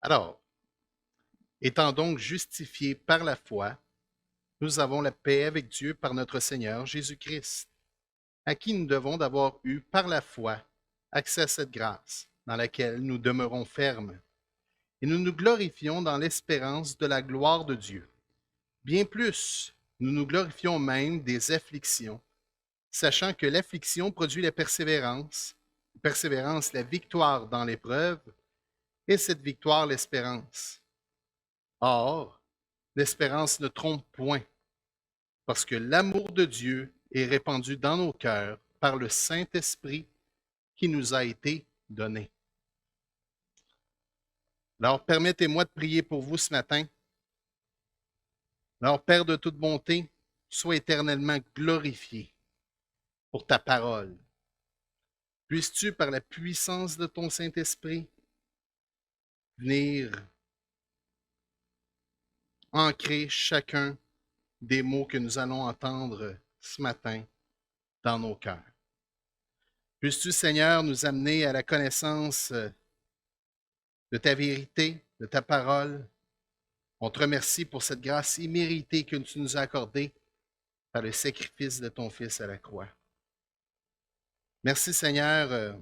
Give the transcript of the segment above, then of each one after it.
Alors, étant donc justifiés par la foi, nous avons la paix avec Dieu par notre Seigneur Jésus-Christ, à qui nous devons d'avoir eu par la foi accès à cette grâce, dans laquelle nous demeurons fermes, et nous nous glorifions dans l'espérance de la gloire de Dieu. Bien plus, nous nous glorifions même des afflictions, sachant que l'affliction produit la persévérance la victoire dans l'épreuve, et cette victoire l'espérance. Or, l'espérance ne trompe point, parce que l'amour de Dieu est répandu dans nos cœurs par le Saint-Esprit qui nous a été donné. Alors, permettez-moi de prier pour vous ce matin. Alors, Père de toute bonté, sois éternellement glorifié pour ta parole. Puisses-tu, par la puissance de ton Saint-Esprit, venir ancrer chacun des mots que nous allons entendre ce matin dans nos cœurs. Puisses-tu, Seigneur, nous amener à la connaissance de ta vérité, de ta parole. On te remercie pour cette grâce imméritée que tu nous as accordée par le sacrifice de ton Fils à la croix. Merci, Seigneur,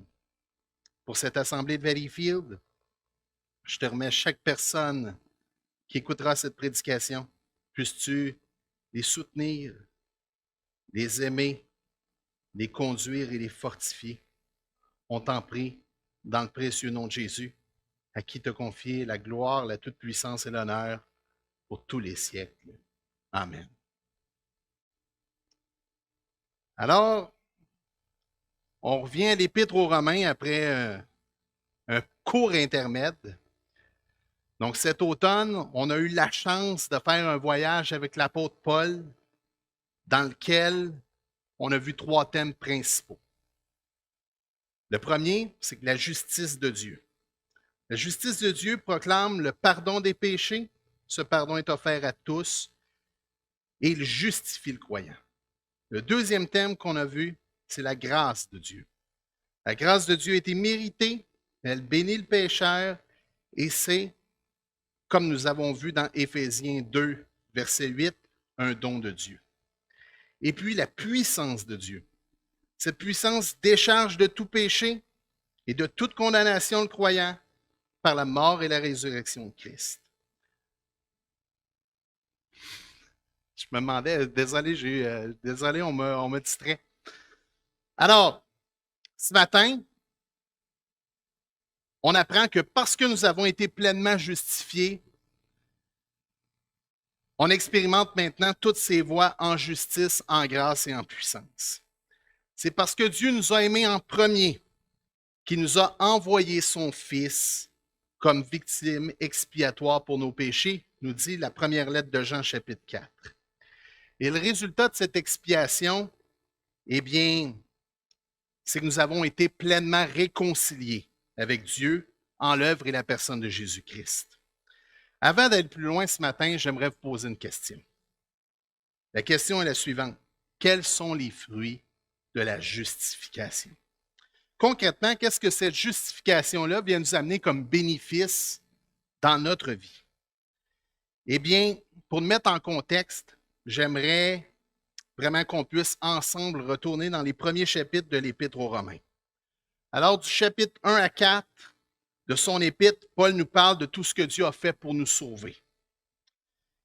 pour cette assemblée de Valleyfield. Je te remets chaque personne qui écoutera cette prédication. Puisses-tu les soutenir, les aimer, les conduire et les fortifier. On t'en prie, dans le précieux nom de Jésus, à qui te confier la gloire, la toute-puissance et l'honneur pour tous les siècles. Amen. Alors, on revient à l'Épître aux Romains après un court intermède. Donc, cet automne, on a eu la chance de faire un voyage avec l'apôtre Paul dans lequel on a vu 3 thèmes principaux. Le premier, c'est la justice de Dieu. La justice de Dieu proclame le pardon des péchés. Ce pardon est offert à tous et il justifie le croyant. Le deuxième thème qu'on a vu, c'est la grâce de Dieu. La grâce de Dieu a été méritée, elle bénit le pécheur et c'est, comme nous avons vu dans Éphésiens 2, verset 8, un don de Dieu. Et puis la puissance de Dieu. Cette puissance décharge de tout péché et de toute condamnation le croyant par la mort et la résurrection de Christ. Je me demandais, désolé, on me distrait. Alors, ce matin, on apprend que parce que nous avons été pleinement justifiés, on expérimente maintenant toutes ces voies en justice, en grâce et en puissance. C'est parce que Dieu nous a aimés en premier qu'il nous a envoyé son Fils comme victime expiatoire pour nos péchés, nous dit la première lettre de Jean, chapitre 4. Et le résultat de cette expiation, eh bien, c'est que nous avons été pleinement réconciliés avec Dieu en l'œuvre et la personne de Jésus-Christ. Avant d'aller plus loin ce matin, j'aimerais vous poser une question. La question est la suivante. Quels sont les fruits de la justification? Concrètement, qu'est-ce que cette justification-là vient nous amener comme bénéfice dans notre vie? Eh bien, pour nous mettre en contexte, j'aimerais vraiment qu'on puisse ensemble retourner dans les premiers chapitres de l'Épître aux Romains. Alors, du chapitre 1 à 4 de son épître, Paul nous parle de tout ce que Dieu a fait pour nous sauver.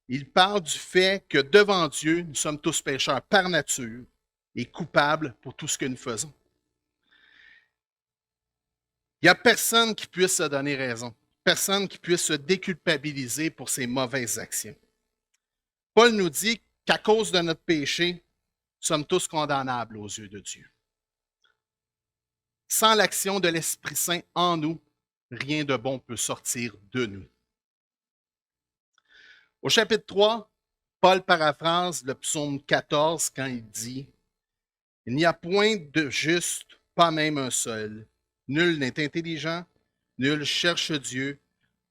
Il parle du fait que devant Dieu, nous sommes tous pécheurs par nature et coupables pour tout ce que nous faisons. Il n'y a personne qui puisse se donner raison, personne qui puisse se déculpabiliser pour ses mauvaises actions. Paul nous dit qu'à cause de notre péché, nous sommes tous condamnables aux yeux de Dieu. Sans l'action de l'Esprit Saint en nous, rien de bon peut sortir de nous. Au chapitre 3, Paul paraphrase le psaume 14 quand il dit « Il n'y a point de juste, pas même un seul. Nul n'est intelligent, nul cherche Dieu.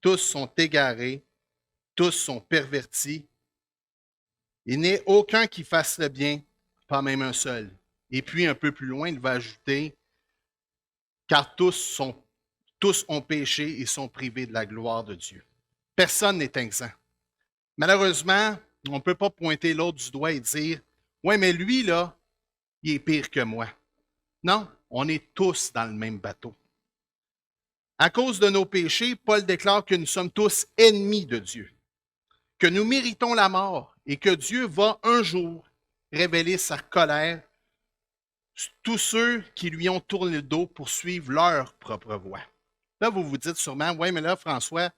Tous sont égarés, tous sont pervertis. Il n'est aucun qui fasse le bien, pas même un seul. » Et puis un peu plus loin, il va ajouter « Car tous sont Tous ont péché et sont privés de la gloire de Dieu. Personne n'est exempt. Malheureusement, on ne peut pas pointer l'autre du doigt et dire ouais, mais lui, là, il est pire que moi. Non, on est tous dans le même bateau. À cause de nos péchés, Paul déclare que nous sommes tous ennemis de Dieu, que nous méritons la mort et que Dieu va un jour révéler sa colère sur tous ceux qui lui ont tourné le dos pour suivre leur propre voie. Là, vous vous dites sûrement, ouais, mais là, François,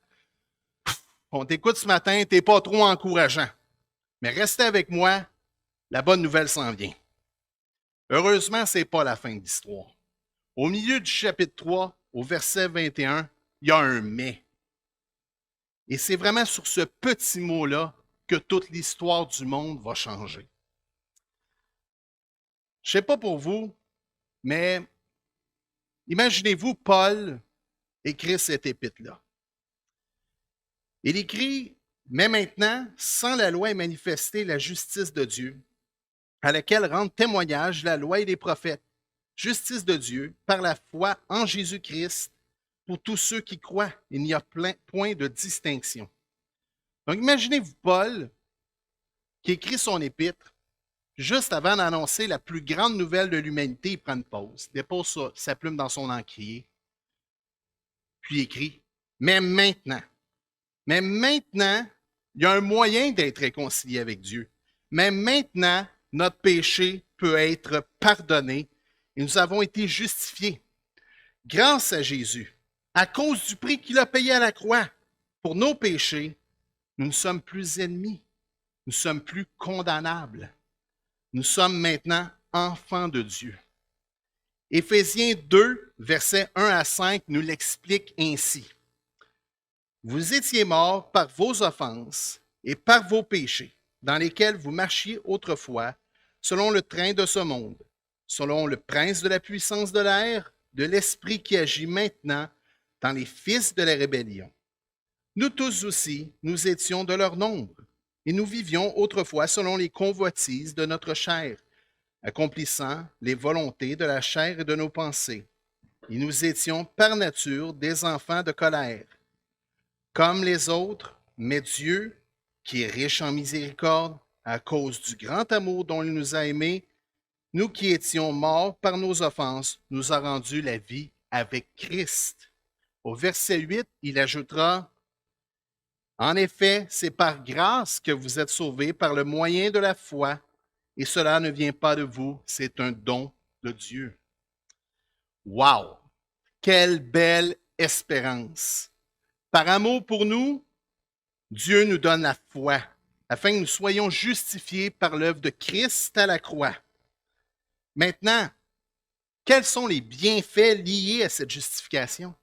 on t'écoute ce matin, t'es pas trop encourageant. Mais restez avec moi, la bonne nouvelle s'en vient. Heureusement, ce n'est pas la fin de l'histoire. Au milieu du chapitre 3, au verset 21, il y a un mais. Et c'est vraiment sur ce petit mot-là que toute l'histoire du monde va changer. Je ne sais pas pour vous, mais imaginez-vous Paul écrire cette épître-là. Il écrit, mais maintenant, sans la loi est manifestée la justice de Dieu, à laquelle rendent témoignage la loi et les prophètes. Justice de Dieu par la foi en Jésus-Christ pour tous ceux qui croient. Il n'y a point de distinction. Donc imaginez-vous Paul qui écrit son épître juste avant d'annoncer la plus grande nouvelle de l'humanité. Il prend une pause, dépose sa plume dans son encrier, puis écrit « Mais maintenant, il y a un moyen d'être réconcilié avec Dieu. Mais maintenant, notre péché peut être pardonné et nous avons été justifiés. Grâce à Jésus, à cause du prix qu'il a payé à la croix pour nos péchés, nous ne sommes plus ennemis, nous ne sommes plus condamnables. Nous sommes maintenant enfants de Dieu. » Éphésiens 2, versets 1 à 5 nous l'explique ainsi. Vous étiez morts par vos offenses et par vos péchés, dans lesquels vous marchiez autrefois, selon le train de ce monde, selon le prince de la puissance de l'air, de l'esprit qui agit maintenant dans les fils de la rébellion. Nous tous aussi, nous étions de leur nombre, et nous vivions autrefois selon les convoitises de notre chair, accomplissant les volontés de la chair et de nos pensées. Et nous étions par nature des enfants de colère, comme les autres, mais Dieu, qui est riche en miséricorde, à cause du grand amour dont il nous a aimés, nous qui étions morts par nos offenses, nous a rendu la vie avec Christ. Au verset 8, il ajoutera, « En effet, c'est par grâce que vous êtes sauvés par le moyen de la foi, et cela ne vient pas de vous, c'est un don de Dieu. » Wow! Quelle belle espérance! Par amour pour nous, Dieu nous donne la foi, afin que nous soyons justifiés par l'œuvre de Christ à la croix. Maintenant, quels sont les bienfaits liés à cette justification?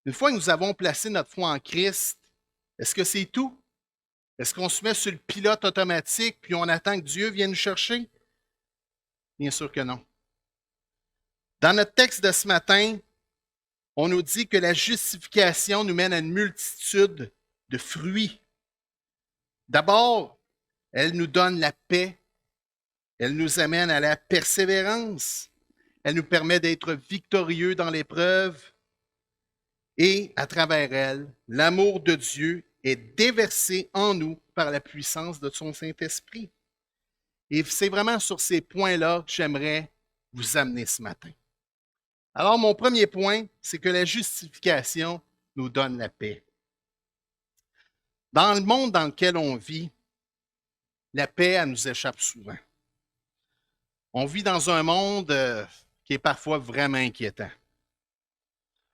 Une fois que nous avons placé notre foi en Christ, est-ce que c'est tout? Est-ce qu'on se met sur le pilote automatique puis on attend que Dieu vienne nous chercher? Bien sûr que non. Dans notre texte de ce matin, on nous dit que la justification nous mène à une multitude de fruits. D'abord, elle nous donne la paix. Elle nous amène à la persévérance. Elle nous permet d'être victorieux dans l'épreuve. Et à travers elle, l'amour de Dieu est déversé en nous par la puissance de son Saint-Esprit. Et c'est vraiment sur ces points-là que j'aimerais vous amener ce matin. Alors, mon premier point, c'est que la justification nous donne la paix. Dans le monde dans lequel on vit, la paix, elle nous échappe souvent. On vit dans un monde qui est parfois vraiment inquiétant.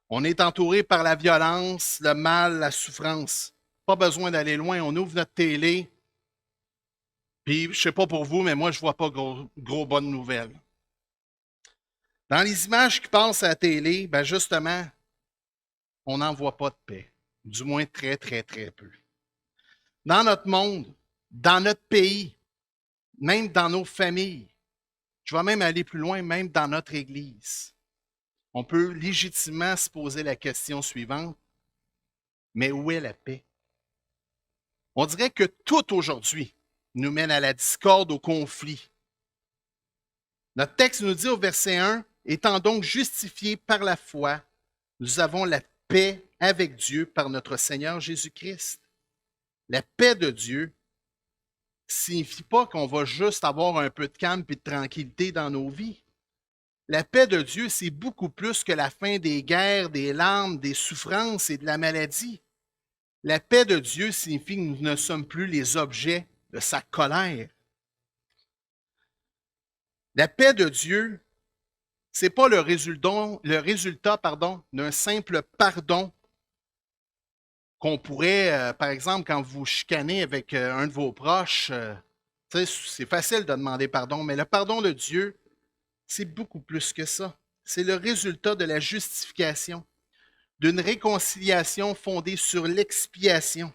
On est entouré par la violence, le mal, la souffrance. Pas besoin d'aller loin, on ouvre notre télé. Puis, je ne sais pas pour vous, mais moi, je ne vois pas gros bonnes nouvelles. Dans les images qui passent à la télé, ben justement, on n'en voit pas de paix. Du moins très, très, très peu. Dans notre monde, dans notre pays, même dans nos familles, je vais même aller plus loin, même dans notre Église. On peut légitimement se poser la question suivante, mais où est la paix? On dirait que tout aujourd'hui nous mène à la discorde, au conflit. Notre texte nous dit au verset 1, « Étant donc justifiés par la foi, Nous avons la paix avec Dieu par notre Seigneur Jésus-Christ. La paix de Dieu ne signifie pas qu'on va juste avoir un peu de calme et de tranquillité dans nos vies. La paix de Dieu, c'est beaucoup plus que la fin des guerres, des larmes, des souffrances et de la maladie. La paix de Dieu signifie que nous ne sommes plus les objets de sa colère. La paix de Dieu, ce n'est pas le résultat d'un simple pardon qu'on pourrait, par exemple, quand vous chicanez avec un de vos proches, c'est facile de demander pardon, mais le pardon de Dieu, c'est beaucoup plus que ça. C'est le résultat de la justification, d'une réconciliation fondée sur l'expiation.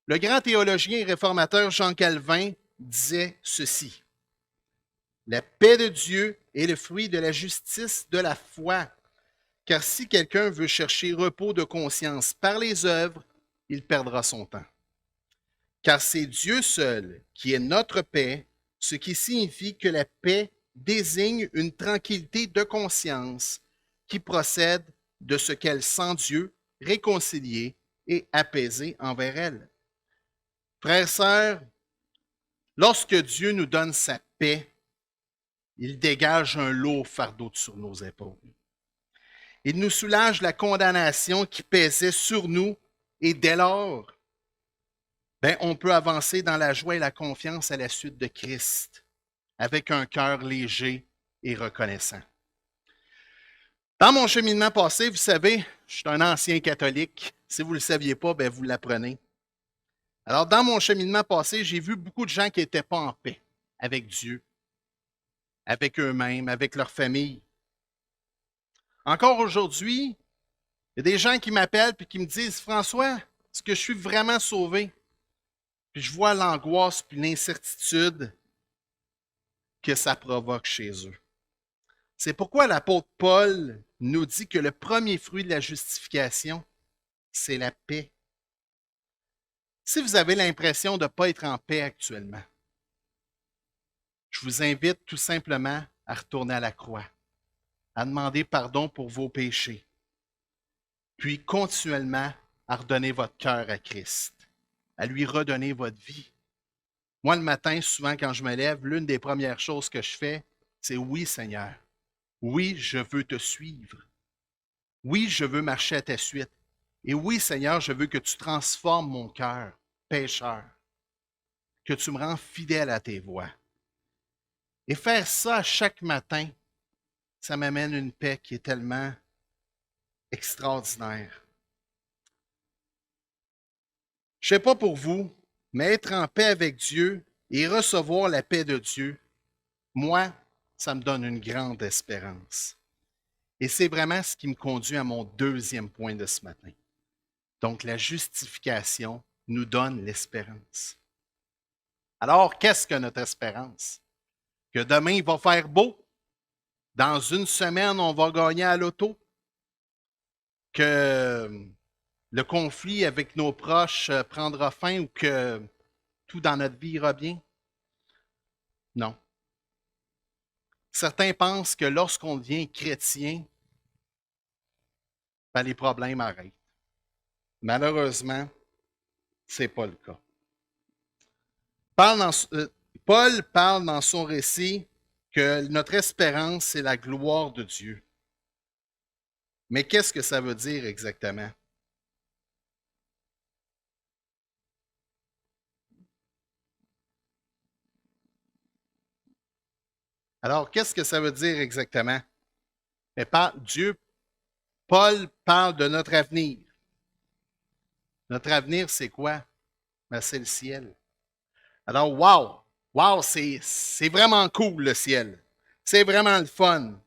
Le grand théologien et réformateur Jean Calvin disait ceci: la paix de Dieu est le fruit de la justice de la foi, car si quelqu'un veut chercher repos de conscience par les œuvres, il perdra son temps. Car c'est Dieu seul qui est notre paix, ce qui signifie que la paix désigne une tranquillité de conscience qui procède de ce qu'elle sent Dieu réconcilié et apaisé envers elle. Frères et sœurs, lorsque Dieu nous donne sa paix, il dégage un lourd fardeau sur nos épaules. Il nous soulage la condamnation qui pesait sur nous et dès lors, on peut avancer dans la joie et la confiance à la suite de Christ, avec un cœur léger et reconnaissant. Dans mon cheminement passé, vous savez, je suis un ancien catholique. Si vous ne le saviez pas, vous l'apprenez. Alors, dans mon cheminement passé, j'ai vu beaucoup de gens qui n'étaient pas en paix avec Dieu, avec eux-mêmes, avec leur famille. Encore aujourd'hui, il y a des gens qui m'appellent et qui me disent: François, est-ce que je suis vraiment sauvé? Puis je vois l'angoisse puis l'incertitude que ça provoque chez eux. C'est pourquoi l'apôtre Paul nous dit que le premier fruit de la justification, c'est la paix. Si vous avez l'impression de ne pas être en paix actuellement, je vous invite tout simplement à retourner à la croix, à demander pardon pour vos péchés, puis continuellement à redonner votre cœur à Christ, à lui redonner votre vie. Moi, le matin, souvent quand je me lève, l'une des premières choses que je fais, c'est: oui, Seigneur, oui, je veux te suivre. Oui, je veux marcher à ta suite. Et oui, Seigneur, je veux que tu transformes mon cœur, pécheur, que tu me rends fidèle à tes voies. Et faire ça chaque matin, ça m'amène une paix qui est tellement extraordinaire. Je ne sais pas pour vous, mais être en paix avec Dieu et recevoir la paix de Dieu, moi, ça me donne une grande espérance. Et c'est vraiment ce qui me conduit à mon deuxième point de ce matin. Donc, la justification nous donne l'espérance. Alors, qu'est-ce que notre espérance? Que demain, il va faire beau. Dans une semaine, on va gagner à l'auto. Que le conflit avec nos proches prendra fin ou que tout dans notre vie ira bien? Non. Certains pensent que lorsqu'on devient chrétien, les problèmes arrêtent. Malheureusement, ce n'est pas le cas. Paul parle dans son récit que notre espérance, c'est la gloire de Dieu. Mais qu'est-ce que ça veut dire exactement? Alors, qu'est-ce que ça veut dire exactement? Paul parle de notre avenir. Notre avenir, c'est quoi? C'est le ciel. Alors, wow, c'est vraiment cool le ciel. C'est vraiment le fun.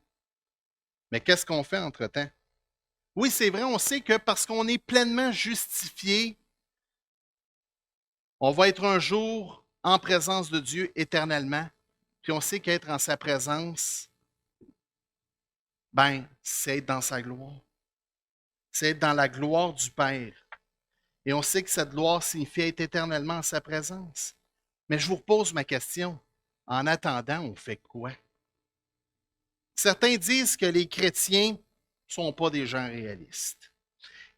Mais qu'est-ce qu'on fait entre-temps? Oui, c'est vrai, on sait que parce qu'on est pleinement justifié, on va être un jour en présence de Dieu éternellement. Puis on sait qu'être en sa présence, c'est être dans sa gloire. C'est être dans la gloire du Père. Et on sait que cette gloire signifie être éternellement en sa présence. Mais je vous repose ma question. En attendant, on fait quoi? Certains disent que les chrétiens ne sont pas des gens réalistes.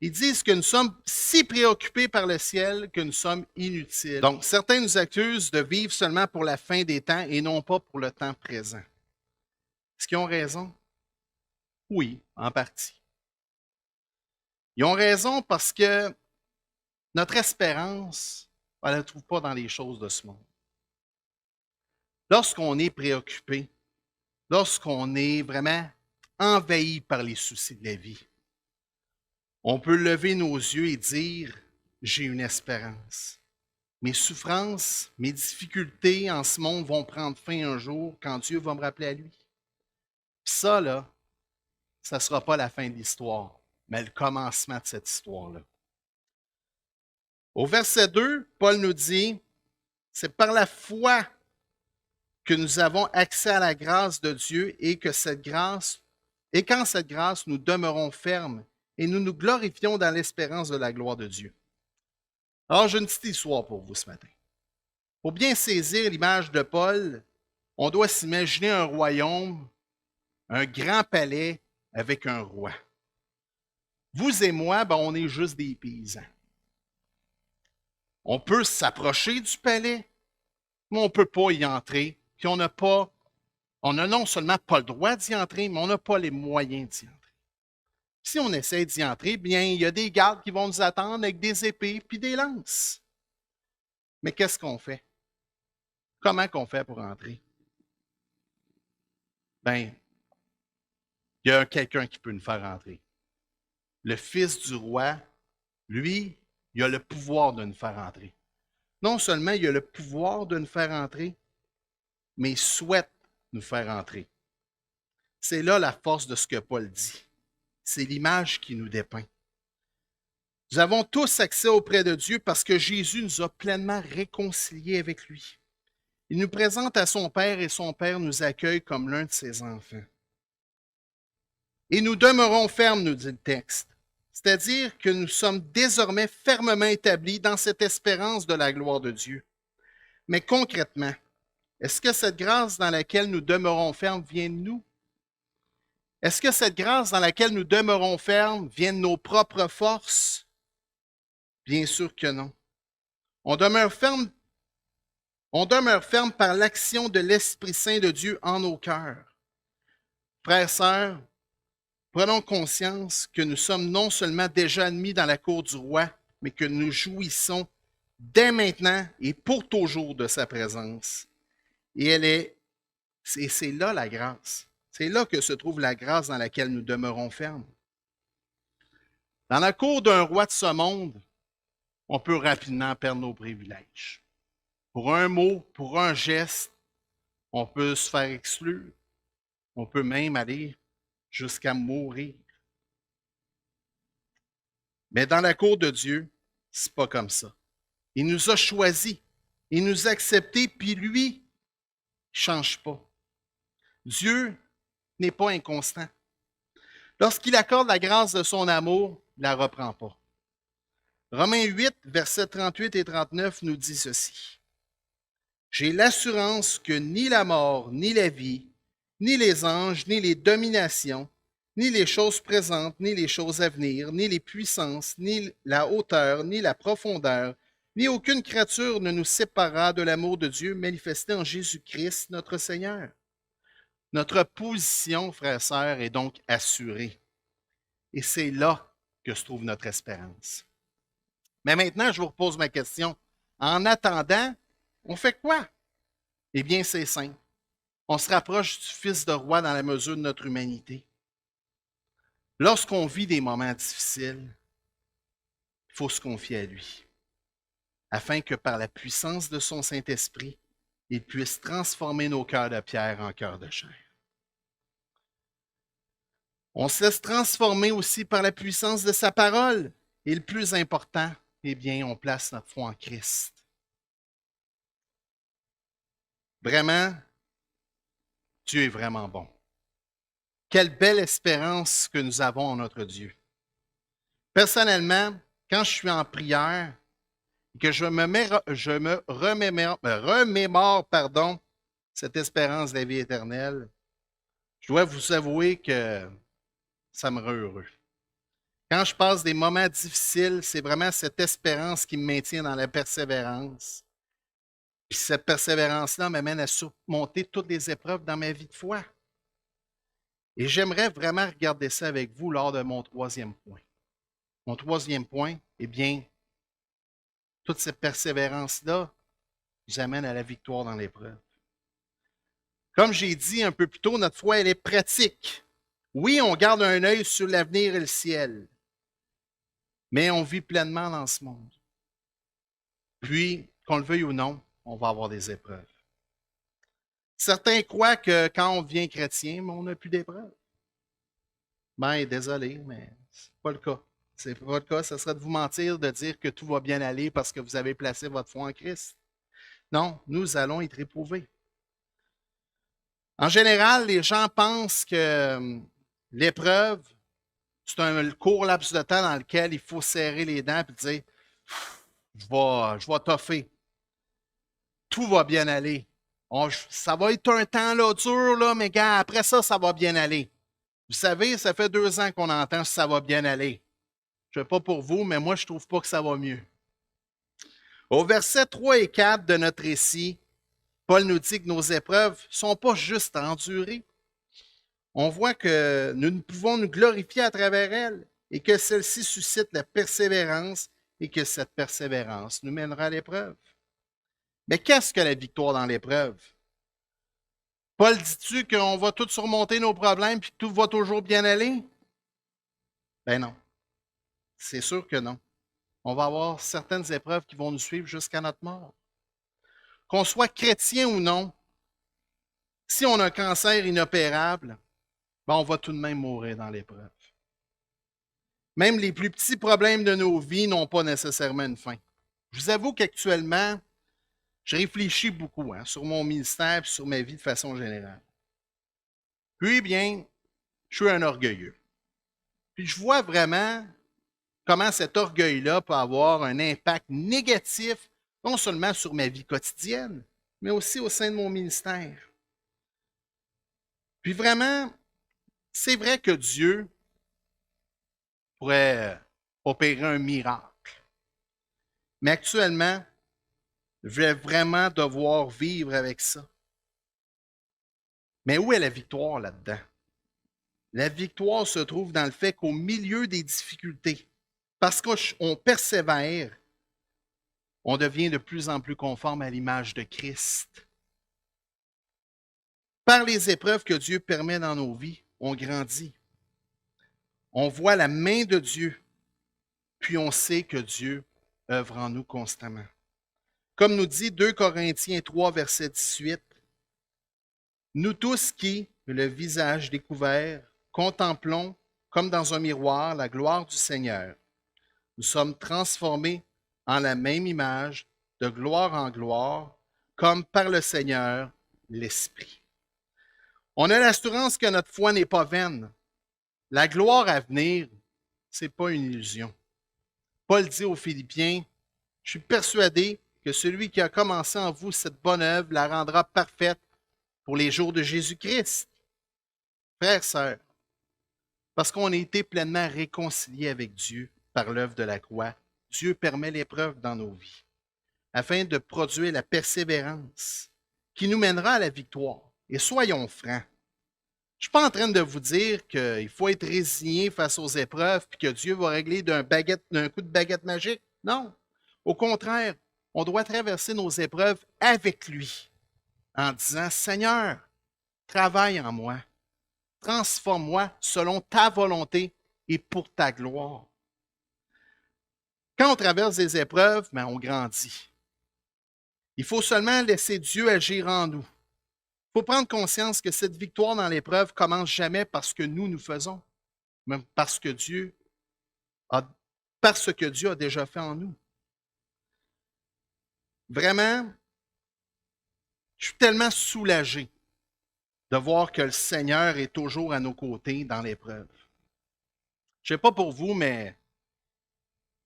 Ils disent que nous sommes si préoccupés par le ciel que nous sommes inutiles. Donc, certains nous accusent de vivre seulement pour la fin des temps et non pas pour le temps présent. Est-ce qu'ils ont raison? Oui, en partie. Ils ont raison parce que notre espérance, on ne la trouve pas dans les choses de ce monde. Lorsqu'on est préoccupé, lorsqu'on est vraiment envahi par les soucis de la vie, on peut lever nos yeux et dire, j'ai une espérance. Mes souffrances, mes difficultés en ce monde vont prendre fin un jour quand Dieu va me rappeler à lui. Puis ça, là, ça ne sera pas la fin de l'histoire, mais le commencement de cette histoire-là. Au verset 2, Paul nous dit, c'est par la foi que nous avons accès à la grâce de Dieu et qu'en cette grâce, nous demeurons fermes et nous nous glorifions dans l'espérance de la gloire de Dieu. Alors, j'ai une petite histoire pour vous ce matin. Pour bien saisir l'image de Paul, on doit s'imaginer un royaume, un grand palais avec un roi. Vous et moi, on est juste des paysans. On peut s'approcher du palais, mais on ne peut pas y entrer. Puis on n'a non seulement pas le droit d'y entrer, mais on n'a pas les moyens d'y entrer. Si on essaie d'y entrer, bien, il y a des gardes qui vont nous attendre avec des épées puis des lances. Mais qu'est-ce qu'on fait? Comment qu'on fait pour entrer? Bien, il y a quelqu'un qui peut nous faire entrer. Le fils du roi, lui, il a le pouvoir de nous faire entrer. Non seulement il a le pouvoir de nous faire entrer, mais il souhaite nous faire entrer. C'est là la force de ce que Paul dit. C'est l'image qui nous dépeint. Nous avons tous accès auprès de Dieu parce que Jésus nous a pleinement réconciliés avec lui. Il nous présente à son Père et son Père nous accueille comme l'un de ses enfants. Et nous demeurons fermes, nous dit le texte. C'est-à-dire que nous sommes désormais fermement établis dans cette espérance de la gloire de Dieu. Mais concrètement, est-ce que cette grâce dans laquelle nous demeurons fermes vient de nous? Est-ce que cette grâce dans laquelle nous demeurons fermes vient de nos propres forces? Bien sûr que non. On demeure ferme par l'action de l'Esprit Saint de Dieu en nos cœurs. Frères et sœurs, prenons conscience que nous sommes non seulement déjà admis dans la cour du roi, mais que nous jouissons dès maintenant et pour toujours de sa présence. Et c'est là la grâce. C'est là que se trouve la grâce dans laquelle nous demeurons fermes. Dans la cour d'un roi de ce monde, on peut rapidement perdre nos privilèges. Pour un mot, pour un geste, on peut se faire exclure. On peut même aller jusqu'à mourir. Mais dans la cour de Dieu, c'est pas comme ça. Il nous a choisis, il nous a acceptés, puis lui, il ne change pas. Dieu n'est pas inconstant. Lorsqu'il accorde la grâce de son amour, il ne la reprend pas. Romains 8, versets 38 et 39 nous dit ceci. J'ai l'assurance que ni la mort, ni la vie, ni les anges, ni les dominations, ni les choses présentes, ni les choses à venir, ni les puissances, ni la hauteur, ni la profondeur, ni aucune créature ne nous séparera de l'amour de Dieu manifesté en Jésus-Christ, notre Seigneur. Notre position, frères et sœurs, est donc assurée. Et c'est là que se trouve notre espérance. Mais maintenant, je vous repose ma question. En attendant, on fait quoi? Eh bien, c'est simple. On se rapproche du Fils de roi dans la mesure de notre humanité. Lorsqu'on vit des moments difficiles, il faut se confier à lui, afin que par la puissance de son Saint-Esprit, il puisse transformer nos cœurs de pierre en cœurs de chair. On se laisse transformer aussi par la puissance de sa parole. Et le plus important, eh bien, on place notre foi en Christ. Vraiment, Dieu est vraiment bon. Quelle belle espérance que nous avons en notre Dieu. Personnellement, quand je suis en prière et que je me remémore cette espérance de la vie éternelle, je dois vous avouer que ça me rend heureux. Quand je passe des moments difficiles, c'est vraiment cette espérance qui me maintient dans la persévérance. Puis cette persévérance-là m'amène à surmonter toutes les épreuves dans ma vie de foi. Et j'aimerais vraiment regarder ça avec vous lors de mon troisième point. Mon troisième point, eh bien, toute cette persévérance-là nous amène à la victoire dans l'épreuve. Comme j'ai dit un peu plus tôt, notre foi, elle est pratique. Oui, on garde un œil sur l'avenir et le ciel, mais on vit pleinement dans ce monde. Puis, qu'on le veuille ou non, on va avoir des épreuves. Certains croient que quand on devient chrétien, on n'a plus d'épreuves. Ben, désolé, mais c'est pas le cas. C'est pas le cas. Ce serait de vous mentir de dire que tout va bien aller parce que vous avez placé votre foi en Christ. Non, nous allons être éprouvés. En général, les gens pensent que l'épreuve, c'est un court laps de temps dans lequel il faut serrer les dents et dire je vais toffer. Tout va bien aller. Ça va être un temps là, dur, là, mais gars, après ça, ça va bien aller. Vous savez, ça fait 2 ans qu'on entend ça va bien aller. Je ne sais pas pour vous, mais moi, je ne trouve pas que ça va mieux. Au verset 3 et 4 de notre récit, Paul nous dit que nos épreuves ne sont pas juste à endurer. On voit que nous pouvons nous glorifier à travers elles et que celle-ci suscite la persévérance et que cette persévérance nous mènera à l'épreuve. Mais qu'est-ce que la victoire dans l'épreuve? Paul dit-tu qu'on va tous surmonter nos problèmes et que tout va toujours bien aller? Ben non. C'est sûr que non. On va avoir certaines épreuves qui vont nous suivre jusqu'à notre mort. Qu'on soit chrétien ou non, si on a un cancer inopérable, ben on va tout de même mourir dans l'épreuve. Même les plus petits problèmes de nos vies n'ont pas nécessairement une fin. Je vous avoue qu'actuellement, je réfléchis beaucoup sur mon ministère et sur ma vie de façon générale. Puis, bien, je suis un orgueilleux. Puis, je vois vraiment comment cet orgueil-là peut avoir un impact négatif, non seulement sur ma vie quotidienne, mais aussi au sein de mon ministère. Puis vraiment, c'est vrai que Dieu pourrait opérer un miracle. Mais actuellement, je vais vraiment devoir vivre avec ça. Mais où est la victoire là-dedans? La victoire se trouve dans le fait qu'au milieu des difficultés, parce qu'on persévère, on devient de plus en plus conforme à l'image de Christ. Par les épreuves que Dieu permet dans nos vies, on grandit. On voit la main de Dieu, puis on sait que Dieu œuvre en nous constamment. Comme nous dit 2 Corinthiens 3, verset 18, nous tous qui, le visage découvert, contemplons comme dans un miroir la gloire du Seigneur, nous sommes transformés en la même image, de gloire en gloire, comme par le Seigneur, l'Esprit. On a l'assurance que notre foi n'est pas vaine. La gloire à venir, ce n'est pas une illusion. Paul dit aux Philippiens, je suis persuadé que celui qui a commencé en vous cette bonne œuvre la rendra parfaite pour les jours de Jésus-Christ. Frères, sœurs, parce qu'on a été pleinement réconciliés avec Dieu par l'œuvre de la croix, Dieu permet l'épreuve dans nos vies, afin de produire la persévérance qui nous mènera à la victoire. Et soyons francs, je ne suis pas en train de vous dire qu'il faut être résigné face aux épreuves et que Dieu va régler d'un coup de baguette magique. Non. Au contraire, on doit traverser nos épreuves avec lui en disant, Seigneur, travaille en moi, transforme-moi selon ta volonté et pour ta gloire. Quand on traverse des épreuves, on grandit. Il faut seulement laisser Dieu agir en nous. Il faut prendre conscience que cette victoire dans l'épreuve commence jamais parce que nous faisons, mais parce que Dieu a déjà fait en nous. Vraiment, je suis tellement soulagé de voir que le Seigneur est toujours à nos côtés dans l'épreuve. Je ne sais pas pour vous, mais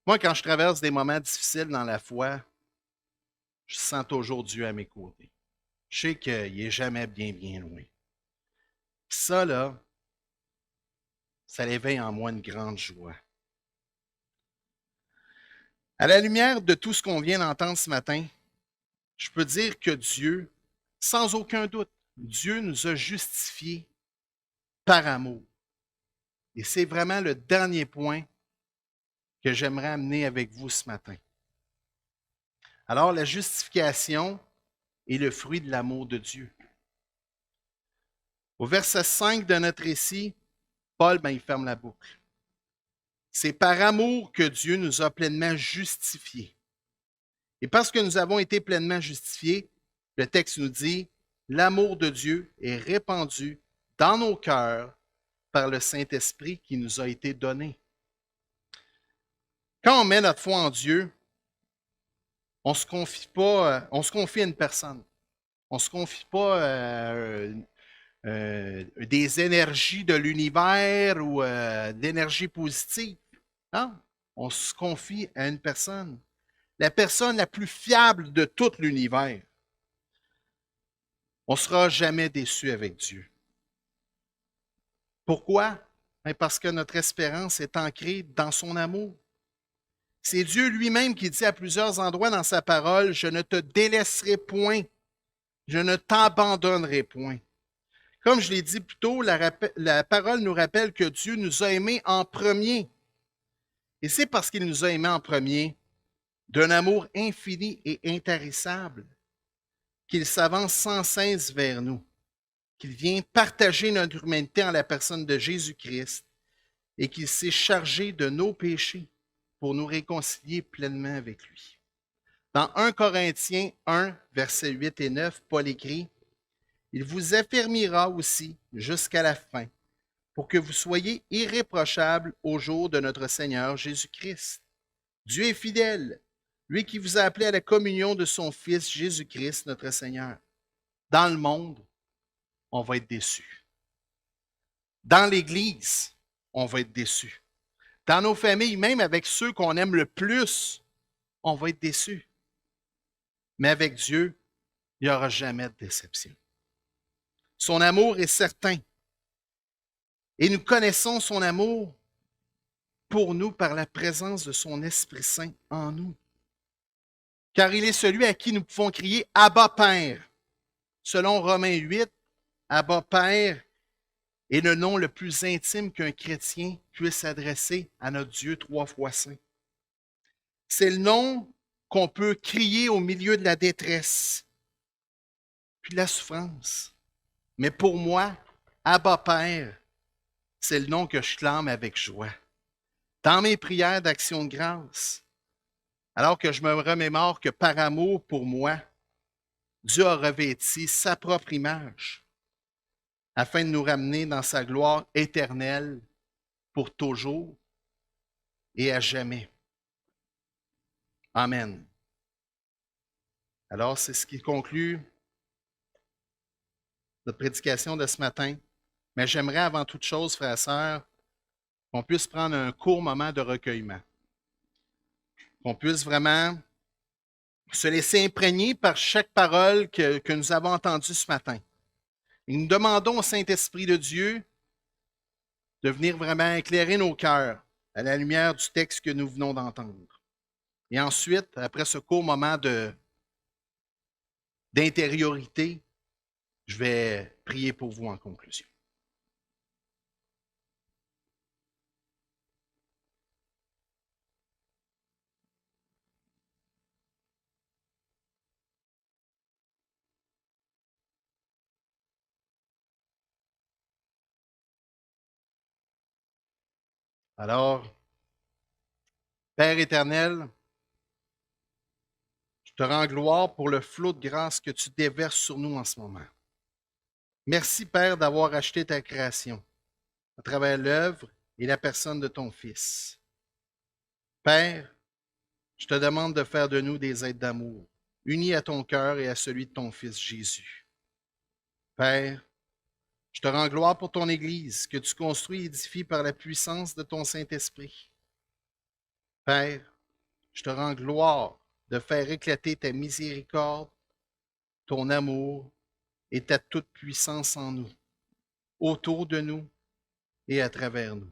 moi, quand je traverse des moments difficiles dans la foi, je sens toujours Dieu à mes côtés. Je sais qu'il n'est jamais bien loin. Puis ça, là, ça éveille en moi une grande joie. À la lumière de tout ce qu'on vient d'entendre ce matin, je peux dire que Dieu, sans aucun doute, Dieu nous a justifiés par amour. Et c'est vraiment le dernier point que j'aimerais amener avec vous ce matin. Alors, la justification est le fruit de l'amour de Dieu. Au verset 5 de notre récit, Paul, il ferme la boucle. C'est par amour que Dieu nous a pleinement justifiés. Et parce que nous avons été pleinement justifiés, le texte nous dit, l'amour de Dieu est répandu dans nos cœurs par le Saint-Esprit qui nous a été donné. Quand on met notre foi en Dieu, on se confie pas, on se confie à une personne. On ne se confie pas des énergies de l'univers ou d'énergie positive. Non, on se confie à une personne. La personne la plus fiable de tout l'univers. On ne sera jamais déçu avec Dieu. Pourquoi? Parce que notre espérance est ancrée dans son amour. C'est Dieu lui-même qui dit à plusieurs endroits dans sa parole, « Je ne te délaisserai point, je ne t'abandonnerai point. » Comme je l'ai dit plus tôt, la parole nous rappelle que Dieu nous a aimés en premier. Et c'est parce qu'il nous a aimés en premier, d'un amour infini et intarissable, qu'il s'avance sans cesse vers nous, qu'il vient partager notre humanité en la personne de Jésus-Christ et qu'il s'est chargé de nos péchés pour nous réconcilier pleinement avec lui. Dans 1 Corinthiens 1, versets 8 et 9, Paul écrit, « Il vous affermira aussi jusqu'à la fin, pour que vous soyez irréprochables au jour de notre Seigneur Jésus-Christ. Dieu est fidèle, lui qui vous a appelé à la communion de son Fils Jésus-Christ, notre Seigneur. Dans le monde, on va être déçus. Dans l'Église, on va être déçus. Dans nos familles, même avec ceux qu'on aime le plus, on va être déçus. Mais avec Dieu, il n'y aura jamais de déception. Son amour est certain. Et nous connaissons son amour pour nous par la présence de son Esprit Saint en nous. Car il est celui à qui nous pouvons crier « Abba Père ». Selon Romains 8, « Abba Père » est le nom le plus intime qu'un chrétien puisse adresser à notre Dieu 3 fois saint. C'est le nom qu'on peut crier au milieu de la détresse, puis de la souffrance. Mais pour moi, Abba Père, c'est le nom que je clame avec joie. Dans mes prières d'action de grâce, alors que je me remémore que par amour pour moi, Dieu a revêti sa propre image afin de nous ramener dans sa gloire éternelle pour toujours et à jamais. Amen. Alors, c'est ce qui conclut notre prédication de ce matin. Mais j'aimerais avant toute chose, frères et sœurs, qu'on puisse prendre un court moment de recueillement. Qu'on puisse vraiment se laisser imprégner par chaque parole que nous avons entendue ce matin. Et nous demandons au Saint-Esprit de Dieu de venir vraiment éclairer nos cœurs à la lumière du texte que nous venons d'entendre. Et ensuite, après ce court moment d'intériorité, je vais prier pour vous en conclusion. Alors, Père éternel, je te rends gloire pour le flot de grâce que tu déverses sur nous en ce moment. Merci, Père, d'avoir acheté ta création à travers l'œuvre et la personne de ton Fils. Père, je te demande de faire de nous des êtres d'amour, unis à ton cœur et à celui de ton Fils Jésus. Père, je te rends gloire pour ton Église que tu construis et édifies par la puissance de ton Saint-Esprit. Père, je te rends gloire de faire éclater ta miséricorde, ton amour et ta toute-puissance en nous, autour de nous et à travers nous.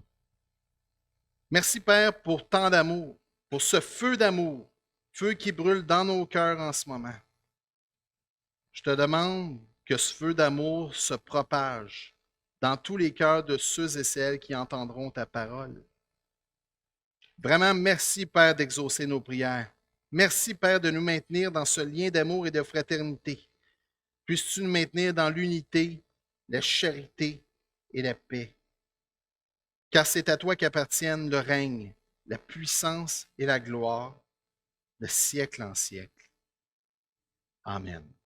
Merci, Père, pour tant d'amour, pour ce feu d'amour, feu qui brûle dans nos cœurs en ce moment. Je te demande que ce feu d'amour se propage dans tous les cœurs de ceux et celles qui entendront ta parole. Vraiment, merci, Père, d'exaucer nos prières. Merci, Père, de nous maintenir dans ce lien d'amour et de fraternité. Puisses-tu nous maintenir dans l'unité, la charité et la paix. Car c'est à toi qu'appartiennent le règne, la puissance et la gloire, de siècle en siècle. Amen.